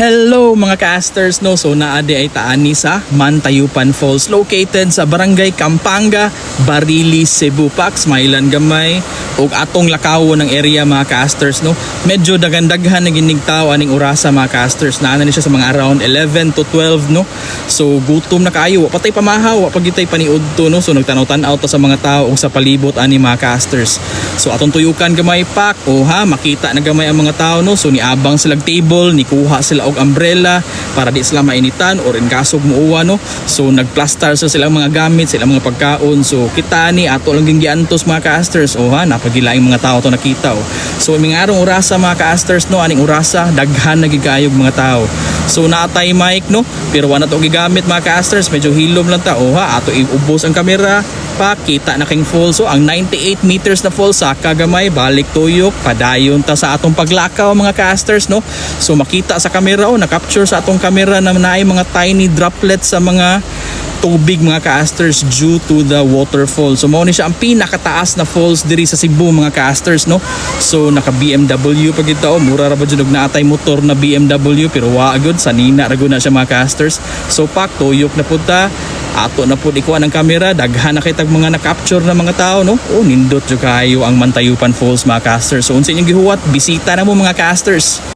Hello mga casters no. So naadi ay taani sa Mantayupan Falls located sa Barangay Campanga, Barili, Cebu. Pax mailan gamay ug atong lakawo ng area mga casters no. Medyo daghan-daghan na ginigtaw aning orasa mga casters. Naana ni siya sa mga around 11 to 12 no. So gutom na kaayo, wa patay pamahaw, wa pagitay paniudto no. So nagtanaw-tanaw ta sa mga tao ug sa palibot ani mga casters. So atong tuyukan gamay pak o ha makita na gamay ang mga tao no. So niabang sila table, ni kuha sila og umbrella para di sila mainitan or in kasog muuwa no. So nagplastar sa silang mga gamit, silang mga pagkaon. So kita ni ato lang giantos mga casters o ha napagilaing mga tao to nakita o. So mingarong orasa mga casters no, aning orasa daghan na gigayog mga tao. So naatay mic no, pero wala to gigamit mga casters, medyo hilom lang ta o ha ato iubos ang kamera pa kita na king fall. So ang 98 meters na fall sa kagamay balik tuyok padayon ta sa atong paglakaw mga casters no. So makita sa kamera o na-capture sa atong kamera na naay mga tiny droplets sa mga tubig mga casters due to the waterfall. So mao ni siya ang pinakataas na falls diri sa Cebu mga casters no. So naka BMW pag ito mura ra ba jud og naatay motor na BMW pero wa gyud sanina ra gyud na siya mga casters. So pak tuyok na pud ta ato na pud ikuha ng kamera daghan na kitag mga na-capture na mga tao no. Oh nindot jud kayo ang Mantayupan Falls mga casters. So unsa inyong gihuwat bisita na mo mga casters.